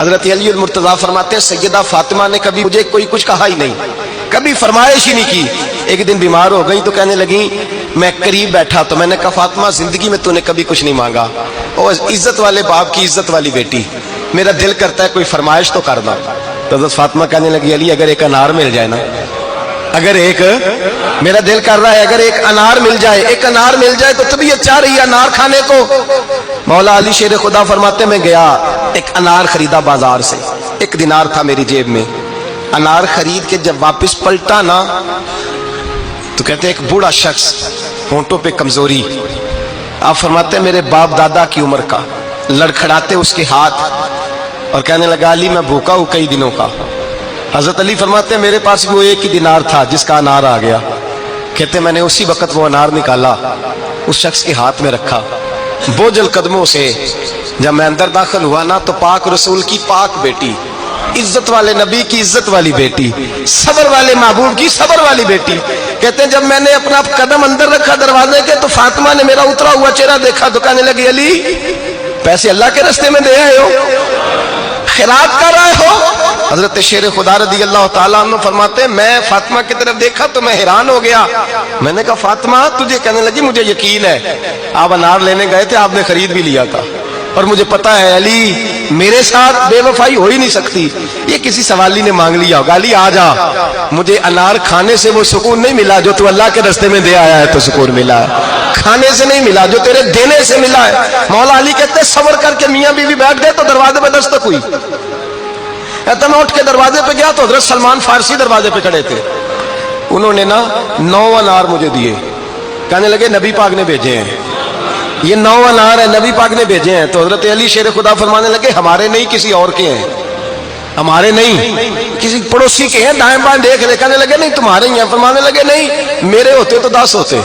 حضرت علی المرتضیٰ فرماتے ہیں سیدہ فاطمہ نے کبھی مجھے کوئی کچھ کہا ہی نہیں، کبھی فرمائش ہی نہیں کی۔ ایک دن بیمار ہو گئی تو کہنے لگی، میں قریب بیٹھا تو میں نے کہا فاطمہ زندگی میں تو نے کبھی کچھ نہیں مانگا، اور عزت والے باپ کی عزت والی بیٹی، میرا دل کرتا ہے کوئی فرمائش تو کر دو۔ تو حضرت فاطمہ کہنے لگی علی اگر ایک انار مل جائے نا، اگر ایک، میرا دل کر رہا ہے اگر ایک انار مل جائے، ایک انار مل جائے تو طبیعت چاہ رہی ہے انار کھانے کو۔ مولا علی شیر خدا فرماتے میں گیا، ایک انار خریدا بازار سے، 1 دینار تھا میری جیب میں، انار خرید کے جب واپس پلٹا نا تو کہتے ایک بوڑھا شخص، ہونٹوں پہ کمزوری، آپ فرماتے ہیں میرے باپ دادا کی عمر کا، لڑکھڑاتے اس کے ہاتھ اور کہنے لگا علی میں بھوکا ہوں کئی دنوں کا۔ حضرت علی فرماتے ہیں میرے پاس وہ 1 ہی دینار تھا جس کا انار آ گیا، کہتے میں نے اسی وقت وہ انار نکالا، اس شخص کے ہاتھ میں رکھا، بوجھل قدموں سے جب میں اندر داخل ہوا نا تو پاک رسول کی پاک بیٹی، عزت والے نبی کی عزت والی بیٹی، صبر والے محبوب کی صبر والی بیٹی، کہتے ہیں جب میں نے اپنا قدم اندر رکھا دروازے کے تو فاطمہ نے میرا اترا ہوا چہرہ دیکھا تو کہنے لگی علی پیسے اللہ کے راستے میں دے آئے ہو، خیرات کر رہے ہو؟ حضرت شیر خدا رضی اللہ تعالیٰ عنہ فرماتے ہیں میں فاطمہ کی طرف دیکھا تو میں حیران ہو گیا، میں نے کہا فاطمہ تجھے؟ کہنے لگی مجھے یقین ہے آپ انار لینے گئے تھے، آپ نے خرید بھی لیا تھا، اور مجھے پتا ہے علی میرے ساتھ بے وفائی ہو ہی نہیں سکتی، یہ کسی سوالی نے مانگ لیا ہوگا، علی آ جا، مجھے انار کھانے سے وہ سکون نہیں ملا جو تو اللہ کے راستے میں دے آیا ہے تو سکون ملا ہے، کھانے سے نہیں ملا جو تیرے دینے سے ملا ہے۔ مولا علی کہتے ہیں صبر کر کے میاں بیوی بیٹھ گئے تو دروازے پہ دستک ہوئی، کہتا میں اٹھ کے دروازے پہ گیا تو حضرت سلمان فارسی دروازے پہ کھڑے تھے، انہوں نے نا 9 انار مجھے دیے، کہنے لگے نبی پاک نے بھیجے ہیں، یہ 9 انار ہے نبی پاک نے بھیجے ہیں۔ تو حضرت علی شیر خدا فرمانے لگے ہمارے نہیں کسی اور کے ہیں، ہمارے نہیں کسی پڑوسی کے ہیں، دائیں بائیں دیکھ رہے، کہنے لگے نہیں تمہارے ہی ہیں، فرمانے لگے نہیں میرے ہوتے تو 10 ہوتے،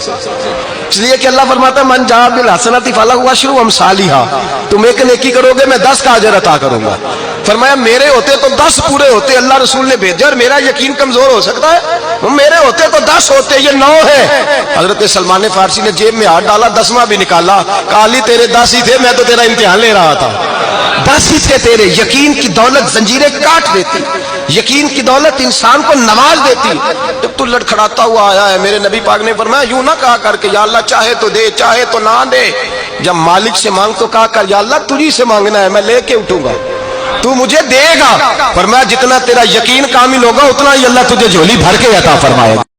اس لیے کہ اللہ فرماتا ہے من جاء بالحسنۃ فلہ عشر امثالھا، تم ایک نیکی کرو گے میں 10 کا اجر عطا کروں گا۔ فرمایا میرے ہوتے تو 10 پورے ہوتے، اللہ رسول نے بھیجا اور میرا یقین کمزور ہو سکتا ہے، میرے ہوتے تو 10 ہوتے، یہ 9 ہے۔ حضرت سلمان فارسی نے جیب میں ہاتھ ڈالا، 10واں بھی نکالا، کہا علی تیرے 10 ہی تھے، میں تو تیرا امتحان لے رہا تھا، 10 ہی تھے تیرے۔ یقین کی دولت زنجیریں کاٹ دیتی، یقین کی دولت انسان کو نواز دیتی۔ جب تو لڑکھڑاتا ہوا آیا ہے، میرے نبی پاک نے فرمایا یوں نہ کہا کر کے یا اللہ چاہے تو دے چاہے تو نہ دے، جب مالک سے مانگ تو کہا کر یا اللہ تجھی سے مانگنا ہے، میں لے کے اٹھوں گا، تو مجھے دے گا، فرمایا جتنا تیرا یقین کامل ہوگا اتنا ہی اللہ تجھے جھولی بھر کے عطا فرمائے گا۔